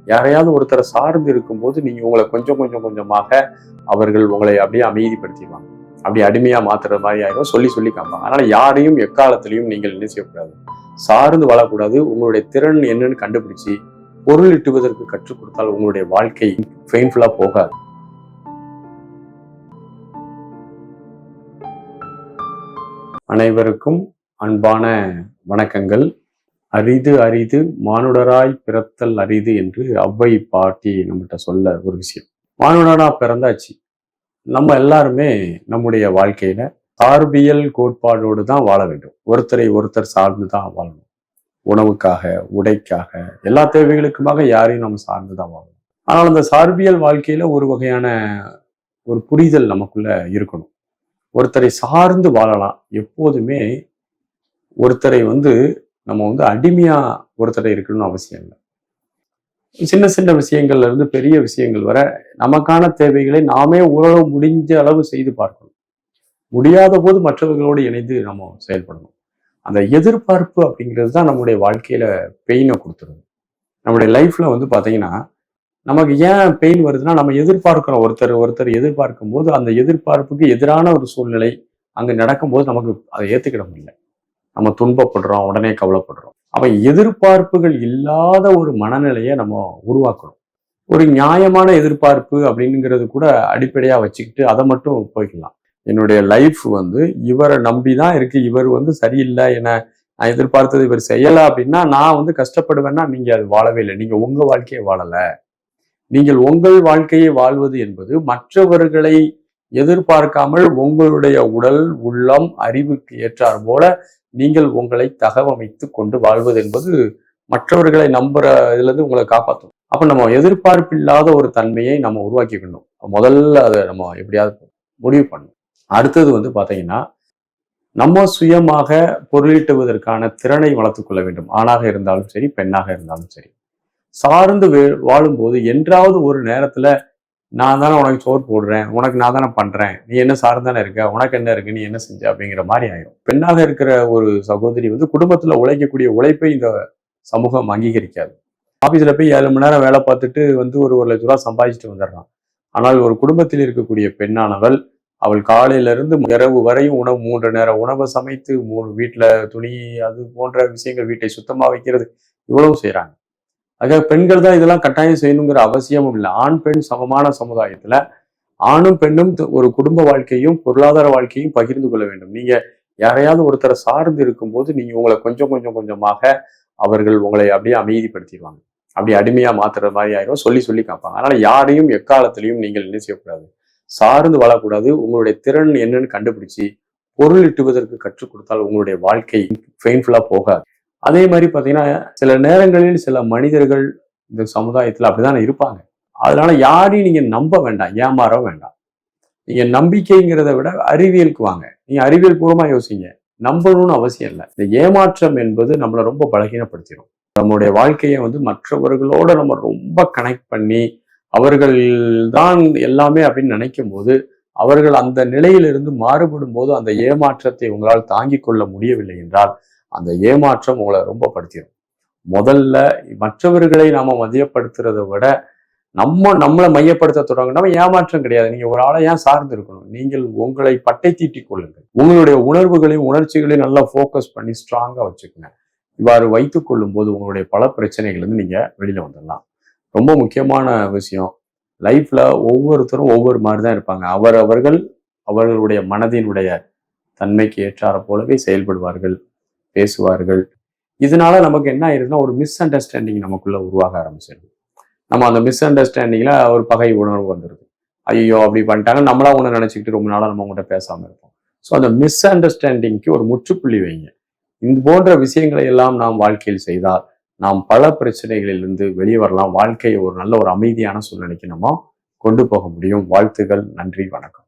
யாரையாவது ஒருத்தரை சார்ந்து இருக்கும்போது நீங்க உங்களை கொஞ்சம் கொஞ்சம் கொஞ்சமாக அவர்கள் உங்களை அப்படியே அமைதிப்படுத்திடுவாங்க. அப்படி அடிமையா மாத்துற மாதிரி ஆயிரும். சொல்லி சொல்லி காப்பாங்க. அதனால யாரையும் எக்காலத்திலையும் நீங்கள் என்ன செய்யக்கூடாது, சார்ந்து வாழக்கூடாது. உங்களுடைய திறன் என்னன்னு கண்டுபிடிச்சு பொருள் ஈட்டுவதற்கு கற்றுக் கொடுத்தால் உங்களுடைய வாழ்க்கை பெயின்ஃபுல்லா போகாது. அனைவருக்கும் அன்பான வணக்கங்கள். அரிது அரிது மானுடராய் பிறத்தல் அரிது என்று ஔவை பாட்டி நம்மகிட்ட சொல்ல ஒரு விஷயம். மானுடரா பிறந்தாச்சு. நம்ம எல்லாருமே நம்முடைய வாழ்க்கையில சார்பியல் கோட்பாடோடு தான் வாழ வேண்டும். ஒருத்தரை ஒருத்தர் சார்ந்து தான் வாழணும். உணவுக்காக, உடைக்காக, எல்லா தேவைகளுக்குமாக யாரையும் நம்ம சார்ந்து தான் வாழணும். ஆனால் அந்த சார்பியல் வாழ்க்கையில ஒரு வகையான ஒரு புரிதல் நமக்குள்ள இருக்கணும். ஒருத்தரை சார்ந்து வாழலாம். எப்போதுமே ஒருத்தரை நம்ம அடிமையா ஒருத்தரை இருக்கணும்னு அவசியம் இல்லை. சின்ன சின்ன விஷயங்கள்ல இருந்து பெரிய விஷயங்கள் வர நமக்கான தேவைகளை நாமே ஓரளவு முடிஞ்ச அளவு செய்து பார்க்கணும். முடியாத போது மற்றவர்களோடு இணைந்து நம்ம செயல்படணும். அந்த எதிர்பார்ப்பு அப்படிங்கிறது தான் நம்முடைய வாழ்க்கையில பெயினை கொடுத்துருது. நம்முடைய லைஃப்ல பாத்தீங்கன்னா நமக்கு ஏன் பெயின் வருதுன்னா, நம்ம எதிர்பார்க்கிறோம். ஒருத்தர் எதிர்பார்க்கும் போது அந்த எதிர்பார்ப்புக்கு எதிரான ஒரு சூழ்நிலை அங்க நடக்கும்போது நமக்கு அதை ஏத்துக்கிட முடியல. நம்ம துன்பப்படுறோம், உடனே கவலைப்படுறோம். அப்ப எதிர்பார்ப்புகள் இல்லாத ஒரு மனநிலையை நம்ம உருவாக்கணும். ஒரு நியாயமான எதிர்பார்ப்பு அப்படிங்கிறது கூட அடிப்படையா வச்சுக்கிட்டு அதை மட்டும் போய்க்கலாம். என்னுடைய லைஃப் இவரை நம்பிதான் இருக்கு. இவர் சரியில்லை, என நான் எதிர்பார்த்தது இவர் செய்யல அப்படின்னா நான் கஷ்டப்படுவேன்னா நீங்க அது வாழவே இல்லை. நீங்க உங்க வாழ்க்கையை வாழல. நீங்கள் உங்கள் வாழ்க்கையை வாழ்வது என்பது மற்றவர்களை எதிர்பார்க்காமல் உங்களுடைய உடல், உள்ளம், அறிவுக்கு ஏற்றார் போல நீங்கள் உங்களை தகவமைத்து கொண்டு வாழ்வது என்பது மற்றவர்களை நம்புற இதுல இருந்து உங்களை காப்பாற்றும். அப்ப நம்ம எதிர்பார்ப்பு இல்லாத ஒரு தன்மையை நம்ம உருவாக்கிக்கணும். முதல்ல அதை நம்ம எப்படியாவது முடிவு பண்ணணும். அடுத்தது பாத்தீங்கன்னா, நம்ம சுயமாக பொருளீட்டுவதற்கான திறனை வளர்த்துக் கொள்ள வேண்டும். ஆணாக இருந்தாலும் சரி, பெண்ணாக இருந்தாலும் சரி. சார்ந்து வாழும்போது என்றாவது ஒரு நேரத்துல நான் தானே உனக்கு சோறு போடுறேன், உனக்கு நான் தானே பண்றேன், நீ என்ன சார்ந்தானே இருக்க, உனக்கு என்ன இருக்கு, நீ என்ன செஞ்ச அப்படிங்கிற மாதிரி ஆயிடும். பெண்ணாக இருக்கிற ஒரு சகோதரி குடும்பத்துல உழைக்கக்கூடிய உழைப்பை இந்த சமூகம் அங்கீகரிக்காது. ஆபீஸ்ல போய் 7 மணி நேரம் வேலை பார்த்துட்டு ஒரு 1,00,000 ரூபாய் சம்பாதிச்சுட்டு வந்துடுறான். ஆனால் ஒரு குடும்பத்தில் இருக்கக்கூடிய பெண்ணானவள் அவள் காலையில இருந்து இரவு வரையும் 3 நேர உணவை சமைத்து 3 வீட்டுல துணி அது போன்ற விஷயங்கள், வீட்டை சுத்தமா வைக்கிறது, இவ்வளவு செய்யறாங்க. ஆக பெண்கள் தான் இதெல்லாம் கட்டாயம் செய்யணுங்கிற அவசியமும் இல்லை. ஆண் பெண் சமமான சமுதாயத்துல ஆணும் பெண்ணும் ஒரு குடும்ப வாழ்க்கையும் பொருளாதார வாழ்க்கையும் பகிர்ந்து கொள்ள வேண்டும். நீங்க யாரையாவது ஒருத்தரை சார்ந்து இருக்கும்போது நீங்க உங்களை கொஞ்சம் கொஞ்சம் கொஞ்சமாக அவர்கள் உங்களை அப்படியே அமைதிப்படுத்திடுவாங்க. அப்படி அடிமையா மாத்துற மாதிரி ஆயிரும். சொல்லி சொல்லி காப்பாங்க. அதனால யாரையும் எக்காலத்திலையும் நீங்கள் என்ன செய்யக்கூடாது, சார்ந்து வாழக்கூடாது. உங்களுடைய திறன் என்னன்னு கண்டுபிடிச்சு பொருள் ஈட்டுவதற்கு கற்றுக் கொடுத்தால் உங்களுடைய வாழ்க்கை பெயின்ஃபுல்லா போகாது. அதே மாதிரி பாத்தீங்கன்னா, சில நேரங்களில் சில மனிதர்கள் இந்த சமுதாயத்துல அப்படிதான் இருப்பாங்க. அதனால யாரையும் நீங்க நம்ப வேண்டாம், ஏமாற வேண்டாம். நீங்க நம்பிக்கைங்கிறத விட அறிவியலுக்கு வாங்க. நீங்க அறிவியல் பூர்வமா யோசிங்க. நம்பணும்னு அவசியம் இல்லை. இந்த ஏமாற்றம் என்பது நம்மளை ரொம்ப பலகீனப்படுத்திடும். நம்மளுடைய வாழ்க்கையை மற்றவர்களோட நம்ம ரொம்ப கனெக்ட் பண்ணி அவர்கள் தான் எல்லாமே அப்படின்னு நினைக்கும் போது, அவர்கள் அந்த நிலையிலிருந்து மாறுபடும் போது அந்த ஏமாற்றத்தை உங்களால் தாங்கிக் கொள்ள முடியவில்லை என்றால் அந்த ஏமாற்றம் உங்களை ரொம்ப படுத்திடும். முதல்ல மற்றவர்களை நாம மையப்படுத்துறதை விட நம்மளை மையப்படுத்த தொடங்கினா ஏமாற்றம் கிடையாது. நீங்க ஒரு ஆளை ஏன் சார்ந்து இருக்கணும்? நீங்கள் உங்களை பட்டை தீட்டிக் கொள்ளுங்கள். உங்களுடைய உணர்வுகளையும் உணர்ச்சிகளையும் நல்லா ஃபோக்கஸ் பண்ணி ஸ்ட்ராங்கா வச்சுக்கோங்க. இவ்வாறு வைத்துக் கொள்ளும் போது உங்களுடைய பல பிரச்சனைகள் நீங்க வெளியில வந்துடலாம். ரொம்ப முக்கியமான விஷயம், லைஃப்ல ஒவ்வொருத்தரும் ஒவ்வொரு மாதிரிதான் இருப்பாங்க. அவர்களுடைய மனதினுடைய தன்மைக்கு ஏற்றார போலவே செயல்படுவார்கள், பேசுவார்கள். இதனால நமக்கு என்ன ஆயிருதுன்னா, ஒரு மிஸ் அண்டர்ஸ்டாண்டிங் நமக்குள்ள உருவாக ஆரம்பிச்சிருது. நம்ம அந்த மிஸ் அண்டர்ஸ்டாண்டிங்ல ஒரு பகை உணர்வு வந்துருது. ஐயோ அப்படி பண்ணிட்டாங்க, நம்மளா ஒண்ணு நினைச்சுக்கிட்டு ரொம்ப நாளா நம்ம உங்கள்கிட்ட பேசாம இருப்போம். ஸோ அந்த மிஸ் அண்டர்ஸ்டாண்டிங்க்கு ஒரு முற்றுப்புள்ளி வைங்க. இது போன்ற விஷயங்களை எல்லாம் நாம் வாழ்க்கையில் செய்தால் நாம் பல பிரச்சனைகளிலிருந்து வெளியே வரலாம். வாழ்க்கையை ஒரு நல்ல ஒரு அமைதியான சூழ்நிலைக்கு நம்ம கொண்டு போக முடியும். வாழ்த்துக்கள். நன்றி. வணக்கம்.